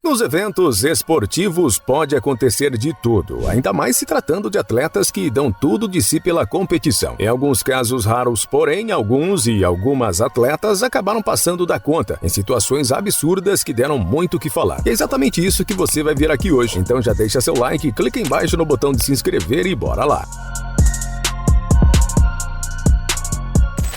Nos eventos esportivos pode acontecer de tudo, ainda mais se tratando de atletas que dão tudo de si pela competição. Em alguns casos raros, porém, alguns e algumas atletas acabaram passando da conta, em situações absurdas que deram muito o que falar. E é exatamente isso que você vai ver aqui hoje. Então já deixa seu like, clica embaixo no botão de se inscrever e bora lá!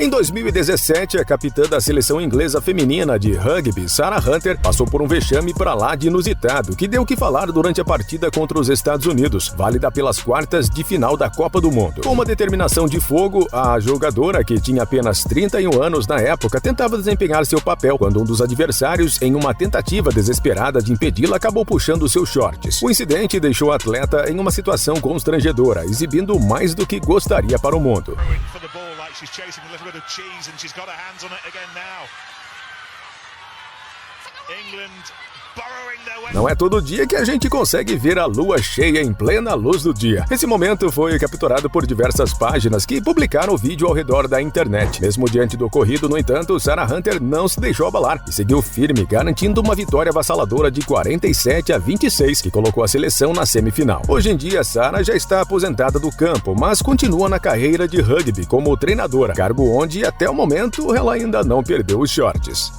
Em 2017, a capitã da seleção inglesa feminina de rugby, Sarah Hunter, passou por um vexame para lá de inusitado, que deu o que falar durante a partida contra os Estados Unidos, válida pelas quartas de final da Copa do Mundo. Com uma determinação de fogo, a jogadora, que tinha apenas 31 anos na época, tentava desempenhar seu papel, quando um dos adversários, em uma tentativa desesperada de impedi-la, acabou puxando seus shorts. O incidente deixou a atleta em uma situação constrangedora, exibindo mais do que gostaria para o mundo. She's chasing a little bit of cheese and she's got her hands on it again now. England burrowing their way. Não é todo dia que a gente consegue ver a lua cheia em plena luz do dia. Esse momento foi capturado por diversas páginas que publicaram o vídeo ao redor da internet. Mesmo diante do ocorrido, no entanto, Sarah Hunter não se deixou abalar e seguiu firme, garantindo uma vitória avassaladora de 47-26, que colocou a seleção na semifinal. Hoje em dia, Sarah já está aposentada do campo, mas continua na carreira de rugby como treinadora, cargo onde, até o momento, ela ainda não perdeu os shorts.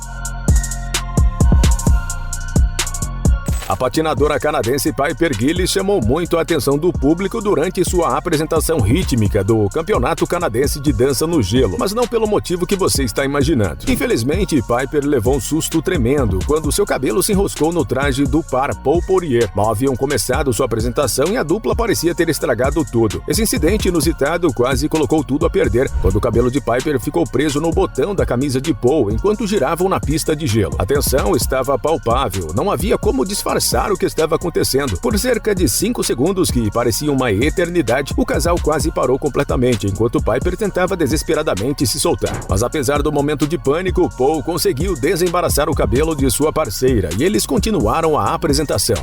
A patinadora canadense Piper Gillies chamou muito a atenção do público durante sua apresentação rítmica do Campeonato Canadense de Dança no Gelo, mas não pelo motivo que você está imaginando. Infelizmente, Piper levou um susto tremendo quando seu cabelo se enroscou no traje do par Paul Poirier. Mal haviam começado sua apresentação e a dupla parecia ter estragado tudo. Esse incidente inusitado quase colocou tudo a perder, quando o cabelo de Piper ficou preso no botão da camisa de Paul enquanto giravam na pista de gelo. A tensão estava palpável, não havia como disfarçar o que estava acontecendo. Por cerca de 5 segundos, que pareciam uma eternidade, o casal quase parou completamente, enquanto Piper tentava desesperadamente se soltar. Mas apesar do momento de pânico, Paul conseguiu desembaraçar o cabelo de sua parceira e eles continuaram a apresentação.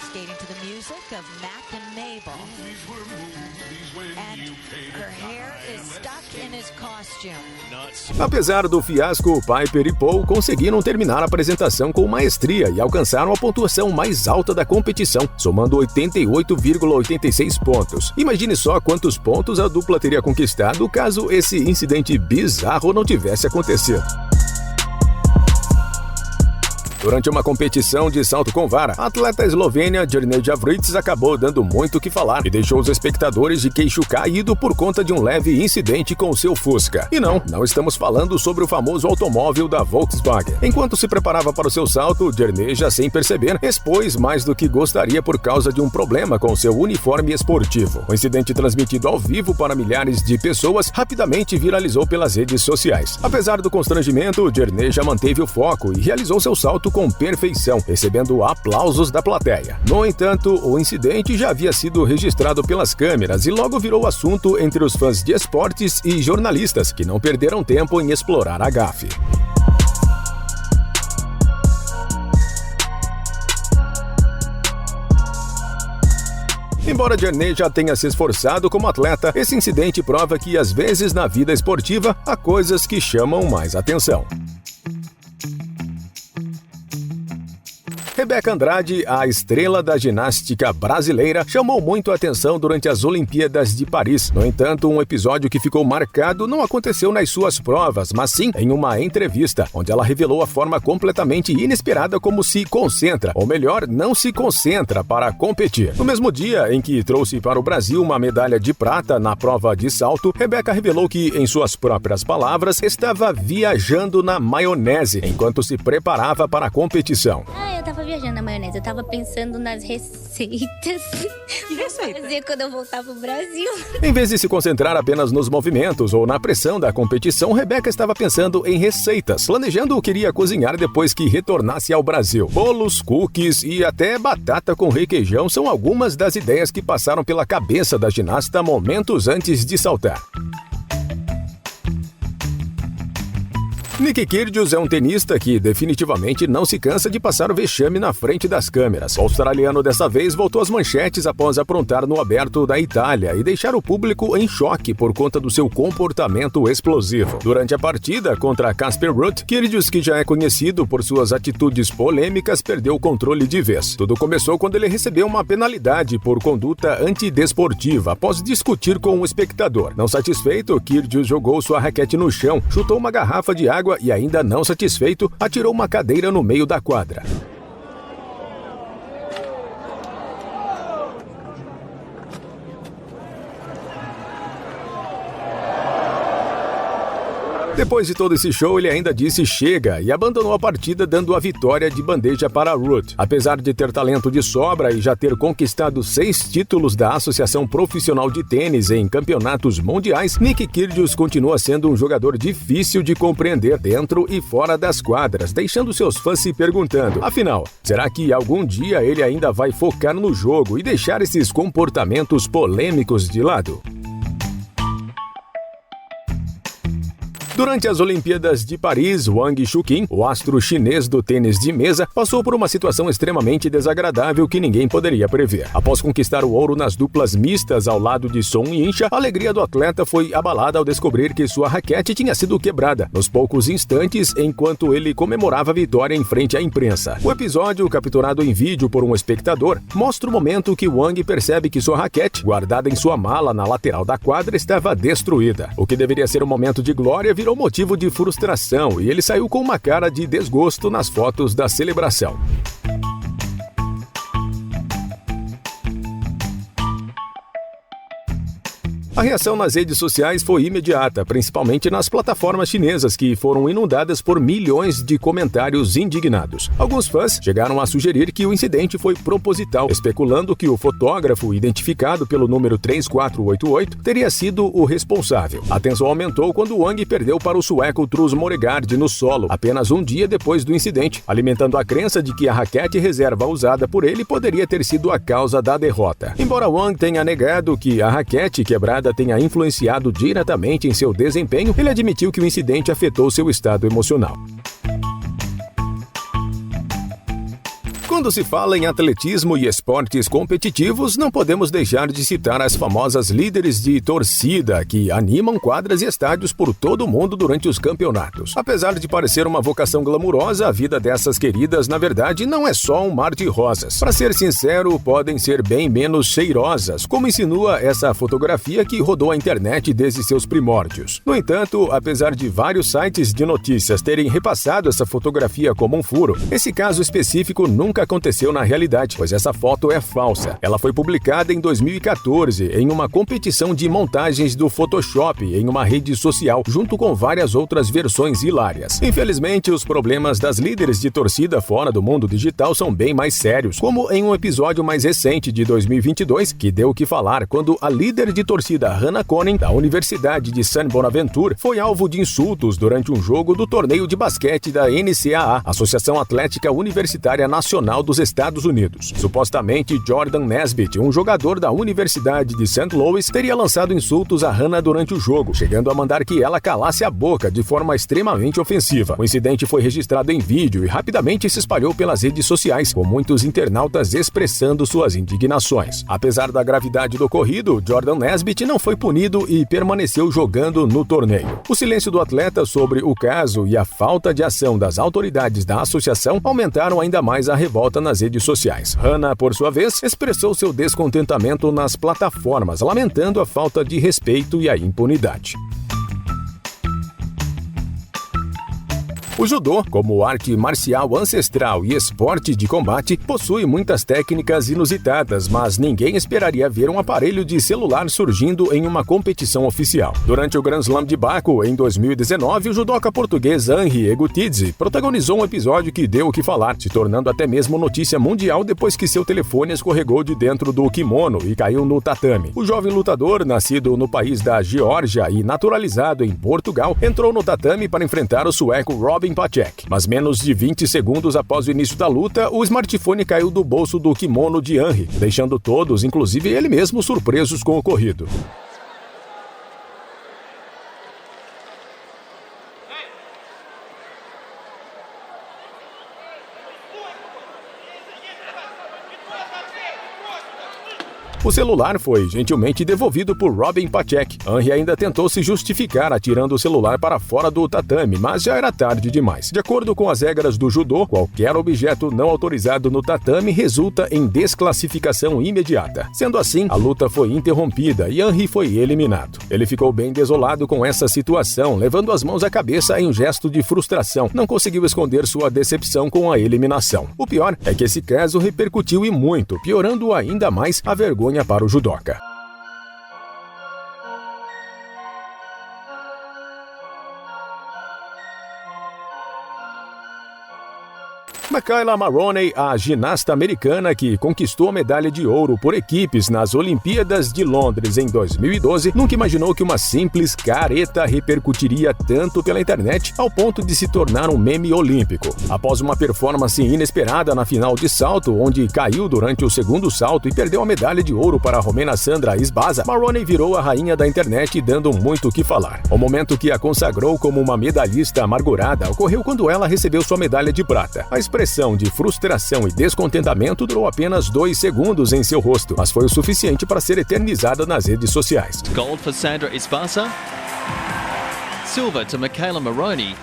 Skating to the music of Mac and Mabel. And her hair is stuck in his costume. Apesar do fiasco, Piper e Paul conseguiram terminar a apresentação com maestria e alcançaram a pontuação mais alta da competição, somando 88,86 pontos. Imagine só quantos pontos a dupla teria conquistado caso esse incidente bizarro não tivesse acontecido. Durante uma competição de salto com vara, a atleta eslovênia Jerneja Vric acabou dando muito o que falar e deixou os espectadores de queixo caído por conta de um leve incidente com seu Fusca. E não estamos falando sobre o famoso automóvel da Volkswagen. Enquanto se preparava para o seu salto, Jerneja, sem perceber, expôs mais do que gostaria por causa de um problema com seu uniforme esportivo. O incidente, transmitido ao vivo para milhares de pessoas, rapidamente viralizou pelas redes sociais. Apesar do constrangimento, Jerneja manteve o foco e realizou seu salto com perfeição, recebendo aplausos da plateia. No entanto, o incidente já havia sido registrado pelas câmeras e logo virou assunto entre os fãs de esportes e jornalistas, que não perderam tempo em explorar a gafe. Embora Jerneja tenha se esforçado como atleta, esse incidente prova que, às vezes, na vida esportiva, há coisas que chamam mais atenção. Rebeca Andrade, a estrela da ginástica brasileira, chamou muito a atenção durante as Olimpíadas de Paris. No entanto, um episódio que ficou marcado não aconteceu nas suas provas, mas sim em uma entrevista, onde ela revelou a forma completamente inesperada como se concentra, ou melhor, não se concentra para competir. No mesmo dia em que trouxe para o Brasil uma medalha de prata na prova de salto, Rebeca revelou que, em suas próprias palavras, estava viajando na maionese enquanto se preparava para a competição. Eu tava viajando na maionese, eu tava pensando nas receitas que vou fazer quando eu voltar pro Brasil. Em vez de se concentrar apenas nos movimentos ou na pressão da competição, Rebeca estava pensando em receitas, planejando o que iria cozinhar depois que retornasse ao Brasil. Bolos, cookies e até batata com requeijão são algumas das ideias que passaram pela cabeça da ginasta momentos antes de saltar. Nick Kyrgios é um tenista que definitivamente não se cansa de passar o vexame na frente das câmeras. O australiano dessa vez voltou às manchetes após aprontar no Aberto da Itália e deixar o público em choque por conta do seu comportamento explosivo. Durante a partida contra Casper Ruud, Kyrgios, que já é conhecido por suas atitudes polêmicas, perdeu o controle de vez. Tudo começou quando ele recebeu uma penalidade por conduta antidesportiva após discutir com um espectador. Não satisfeito, Kyrgios jogou sua raquete no chão, chutou uma garrafa de água e, ainda não satisfeito, atirou uma cadeira no meio da quadra. Depois de todo esse show, ele ainda disse chega e abandonou a partida, dando a vitória de bandeja para Ruud. Apesar de ter talento de sobra e já ter conquistado 6 títulos da Associação Profissional de Tênis em campeonatos mundiais, Nick Kyrgios continua sendo um jogador difícil de compreender dentro e fora das quadras, deixando seus fãs se perguntando, afinal, será que algum dia ele ainda vai focar no jogo e deixar esses comportamentos polêmicos de lado? Durante as Olimpíadas de Paris, Wang Chuqin, o astro chinês do tênis de mesa, passou por uma situação extremamente desagradável que ninguém poderia prever. Após conquistar o ouro nas duplas mistas ao lado de Song Yincha, a alegria do atleta foi abalada ao descobrir que sua raquete tinha sido quebrada nos poucos instantes enquanto ele comemorava a vitória em frente à imprensa. O episódio, capturado em vídeo por um espectador, mostra o momento que Wang percebe que sua raquete, guardada em sua mala na lateral da quadra, estava destruída. O que deveria ser um momento de glória virou motivo de frustração e ele saiu com uma cara de desgosto nas fotos da celebração. A reação nas redes sociais foi imediata, principalmente nas plataformas chinesas, que foram inundadas por milhões de comentários indignados. Alguns fãs chegaram a sugerir que o incidente foi proposital, especulando que o fotógrafo, identificado pelo número 3488, teria sido o responsável. A tensão aumentou quando Wang perdeu para o sueco Truls Moregard no solo, apenas um dia depois do incidente, alimentando a crença de que a raquete reserva usada por ele poderia ter sido a causa da derrota. Embora Wang tenha negado que a raquete quebrada tenha influenciado diretamente em seu desempenho, ele admitiu que o incidente afetou seu estado emocional. Quando se fala em atletismo e esportes competitivos, não podemos deixar de citar as famosas líderes de torcida que animam quadras e estádios por todo o mundo durante os campeonatos. Apesar de parecer uma vocação glamurosa, a vida dessas queridas, na verdade, não é só um mar de rosas. Para ser sincero, podem ser bem menos cheirosas, como insinua essa fotografia que rodou a internet desde seus primórdios. No entanto, apesar de vários sites de notícias terem repassado essa fotografia como um furo, esse caso específico nunca aconteceu na realidade, pois essa foto é falsa. Ela foi publicada em 2014 em uma competição de montagens do Photoshop em uma rede social, junto com várias outras versões hilárias. Infelizmente, os problemas das líderes de torcida fora do mundo digital são bem mais sérios, como em um episódio mais recente de 2022, que deu o que falar quando a líder de torcida Hannah Conning, da Universidade de San Bonaventure, foi alvo de insultos durante um jogo do torneio de basquete da NCAA, Associação Atlética Universitária Nacional dos Estados Unidos. Supostamente, Jordan Nesbitt, um jogador da Universidade de St. Louis, teria lançado insultos a Hannah durante o jogo, chegando a mandar que ela calasse a boca de forma extremamente ofensiva. O incidente foi registrado em vídeo e rapidamente se espalhou pelas redes sociais, com muitos internautas expressando suas indignações. Apesar da gravidade do ocorrido, Jordan Nesbitt não foi punido e permaneceu jogando no torneio. O silêncio do atleta sobre o caso e a falta de ação das autoridades da associação aumentaram ainda mais a revolta nas redes sociais. Hannah, por sua vez, expressou seu descontentamento nas plataformas, lamentando a falta de respeito e a impunidade. O judô, como arte marcial ancestral e esporte de combate, possui muitas técnicas inusitadas, mas ninguém esperaria ver um aparelho de celular surgindo em uma competição oficial. Durante o Grand Slam de Baku, em 2019, o judoca português Henri Egutidze protagonizou um episódio que deu o que falar, se tornando até mesmo notícia mundial depois que seu telefone escorregou de dentro do kimono e caiu no tatame. O jovem lutador, nascido no país da Geórgia e naturalizado em Portugal, entrou no tatame para enfrentar o sueco Robin Pacek. Mas menos de 20 segundos após o início da luta, o smartphone caiu do bolso do kimono de Henri, deixando todos, inclusive ele mesmo, surpresos com o ocorrido. O celular foi gentilmente devolvido por Robin Pacek. Henry ainda tentou se justificar atirando o celular para fora do tatame, mas já era tarde demais. De acordo com as regras do judô, qualquer objeto não autorizado no tatame resulta em desclassificação imediata. Sendo assim, a luta foi interrompida e Henry foi eliminado. Ele ficou bem desolado com essa situação, levando as mãos à cabeça em um gesto de frustração. Não conseguiu esconder sua decepção com a eliminação. O pior é que esse caso repercutiu e muito, piorando ainda mais a vergonha para o judoca. Makayla Maroney, a ginasta americana que conquistou a medalha de ouro por equipes nas Olimpíadas de Londres em 2012, nunca imaginou que uma simples careta repercutiria tanto pela internet ao ponto de se tornar um meme olímpico. Após uma performance inesperada na final de salto, onde caiu durante o segundo salto e perdeu a medalha de ouro para a romena Sandra Isbaza, Maroney virou a rainha da internet dando muito o que falar. O momento que a consagrou como uma medalhista amargurada ocorreu quando ela recebeu sua medalha de prata. A expressão de frustração e descontentamento durou apenas 2 segundos em seu rosto, mas foi o suficiente para ser eternizada nas redes sociais. Gold for Sandra Isbaza. Silver to Makayla Maroney.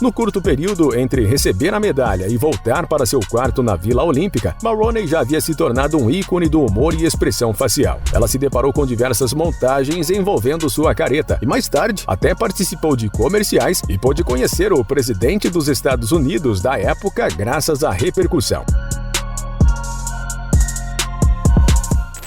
No curto período entre receber a medalha e voltar para seu quarto na Vila Olímpica, Maroney já havia se tornado um ícone do humor e expressão facial. Ela se deparou com diversas montagens envolvendo sua careta e mais tarde até participou de comerciais e pôde conhecer o presidente dos Estados Unidos da época graças à repercussão.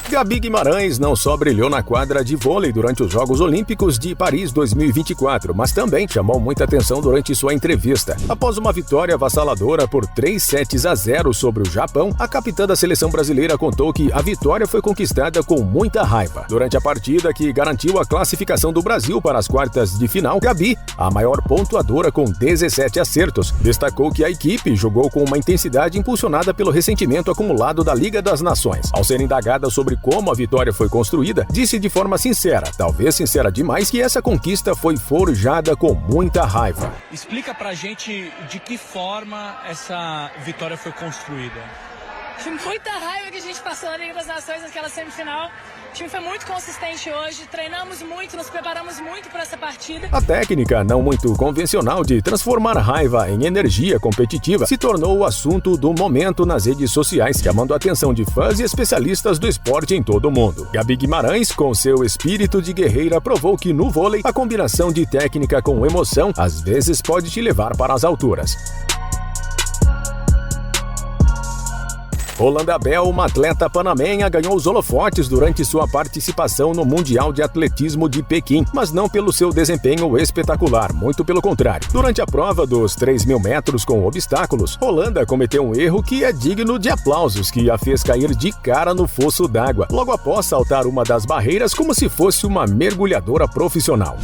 Gabi Guimarães não só brilhou na quadra de vôlei durante os Jogos Olímpicos de Paris 2024, mas também chamou muita atenção durante sua entrevista. Após uma vitória avassaladora por 3-0 sobre o Japão, a capitã da seleção brasileira contou que a vitória foi conquistada com muita raiva. Durante a partida que garantiu a classificação do Brasil para as quartas de final, Gabi, a maior pontuadora com 17 acertos, destacou que a equipe jogou com uma intensidade impulsionada pelo ressentimento acumulado da Liga das Nações. Ao ser indagada sobre como a vitória foi construída, disse de forma sincera, talvez sincera demais, que essa conquista foi forjada com muita raiva. Explica pra gente de que forma essa vitória foi construída. Muita raiva que a gente passou na Liga das Nações naquela semifinal. O time foi muito consistente hoje, treinamos muito, nos preparamos muito para essa partida. A técnica não muito convencional de transformar raiva em energia competitiva se tornou o assunto do momento nas redes sociais, chamando a atenção de fãs e especialistas do esporte em todo o mundo. Gabi Guimarães, com seu espírito de guerreira, provou que no vôlei a combinação de técnica com emoção às vezes pode te levar para as alturas. Rolanda Bell, uma atleta panamenha, ganhou os holofotes durante sua participação no Mundial de Atletismo de Pequim, mas não pelo seu desempenho espetacular, muito pelo contrário. Durante a prova dos 3.000 metros com obstáculos, Rolanda cometeu um erro que é digno de aplausos, que a fez cair de cara no fosso d'água, logo após saltar uma das barreiras como se fosse uma mergulhadora profissional.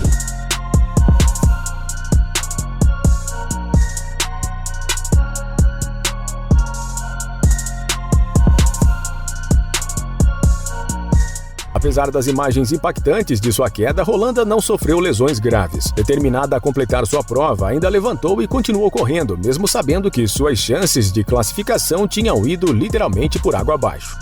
Apesar das imagens impactantes de sua queda, Rolanda não sofreu lesões graves. Determinada a completar sua prova, ainda levantou e continuou correndo, mesmo sabendo que suas chances de classificação tinham ido literalmente por água abaixo.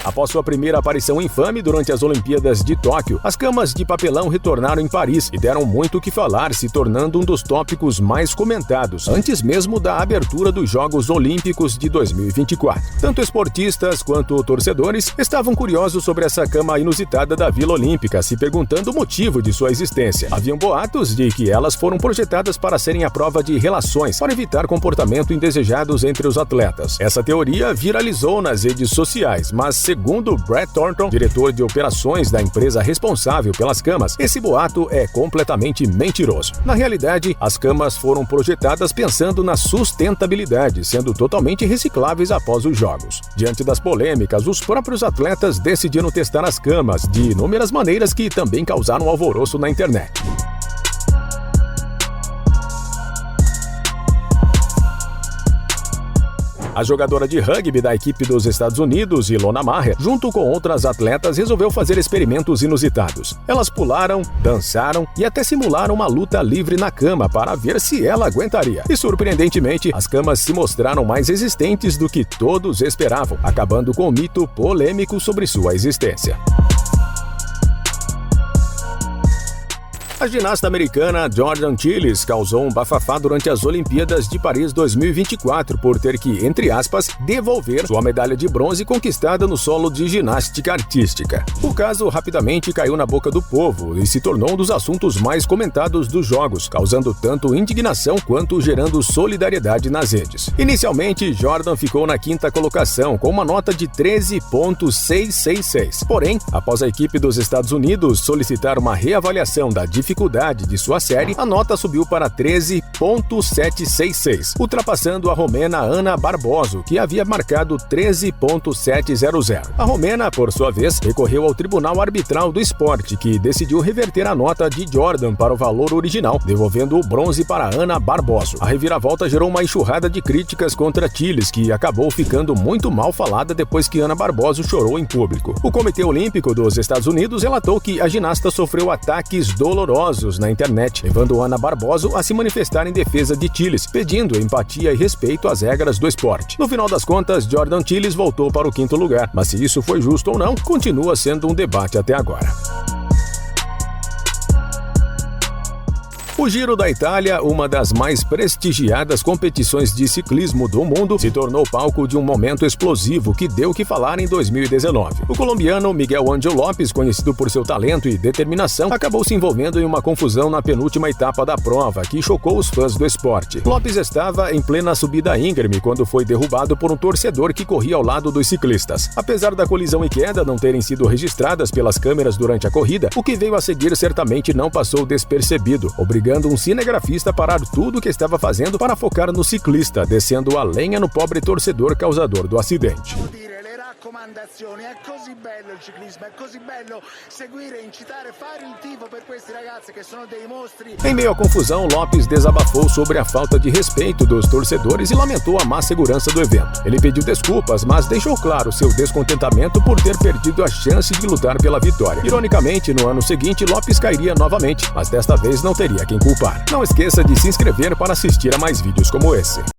Após sua primeira aparição infame durante as Olimpíadas de Tóquio, as camas de papelão retornaram em Paris e deram muito o que falar, se tornando um dos tópicos mais comentados, antes mesmo da abertura dos Jogos Olímpicos de 2024. Tanto esportistas quanto torcedores estavam curiosos sobre essa cama inusitada da Vila Olímpica, se perguntando o motivo de sua existência. Haviam boatos de que elas foram projetadas para serem a prova de relações, para evitar comportamento indesejados entre os atletas. Essa teoria viralizou nas redes sociais, mas segundo Brett Thornton, diretor de operações da empresa responsável pelas camas, esse boato é completamente mentiroso. Na realidade, as camas foram projetadas pensando na sustentabilidade, sendo totalmente recicláveis após os jogos. Diante das polêmicas, os próprios atletas decidiram testar as camas de inúmeras maneiras que também causaram alvoroço na internet. A jogadora de rugby da equipe dos Estados Unidos, Ilona Maher, junto com outras atletas, resolveu fazer experimentos inusitados. Elas pularam, dançaram e até simularam uma luta livre na cama para ver se ela aguentaria. E surpreendentemente, as camas se mostraram mais resistentes do que todos esperavam, acabando com o mito polêmico sobre sua existência. A ginasta americana Jordan Chiles causou um bafafá durante as Olimpíadas de Paris 2024 por ter que, entre aspas, devolver sua medalha de bronze conquistada no solo de ginástica artística. O caso rapidamente caiu na boca do povo e se tornou um dos assuntos mais comentados dos Jogos, causando tanto indignação quanto gerando solidariedade nas redes. Inicialmente, Jordan ficou na 5ª colocação com uma nota de 13.666. Porém, após a equipe dos Estados Unidos solicitar uma reavaliação da dificuldade de sua série, a nota subiu para 13.766, ultrapassando a romena Ana Barboso, que havia marcado 13.700. A romena, por sua vez, recorreu ao Tribunal Arbitral do Esporte, que decidiu reverter a nota de Jordan para o valor original, devolvendo o bronze para Ana Barboso. A reviravolta gerou uma enxurrada de críticas contra Chiles, que acabou ficando muito mal falada depois que Ana Barboso chorou em público. O Comitê Olímpico dos Estados Unidos relatou que a ginasta sofreu ataques dolorosos na internet, levando Ana Barboso a se manifestar em defesa de Chiles, pedindo empatia e respeito às regras do esporte. No final das contas, Jordan Chiles voltou para o 5º lugar, mas se isso foi justo ou não, continua sendo um debate até agora. O Giro da Itália, uma das mais prestigiadas competições de ciclismo do mundo, se tornou palco de um momento explosivo que deu o que falar em 2019. O colombiano Miguel Ángel Lopes, conhecido por seu talento e determinação, acabou se envolvendo em uma confusão na penúltima etapa da prova, que chocou os fãs do esporte. Lopes estava em plena subida íngreme quando foi derrubado por um torcedor que corria ao lado dos ciclistas. Apesar da colisão e queda não terem sido registradas pelas câmeras durante a corrida, o que veio a seguir certamente não passou despercebido, obrigando um cinegrafista a parar tudo o que estava fazendo para focar no ciclista, descendo a lenha no pobre torcedor causador do acidente. Raccomandazioni, è così bello il ciclismo, è così bello seguire, incitare, fare il tifo per questi ragazzi che sono dei mostri. Em meio à confusão, Lopes desabafou sobre a falta de respeito dos torcedores e lamentou a má segurança do evento. Ele pediu desculpas, mas deixou claro seu descontentamento por ter perdido a chance de lutar pela vitória. Ironicamente, no ano seguinte, Lopes cairia novamente, mas desta vez não teria quem culpar. Não esqueça de se inscrever para assistir a mais vídeos como esse.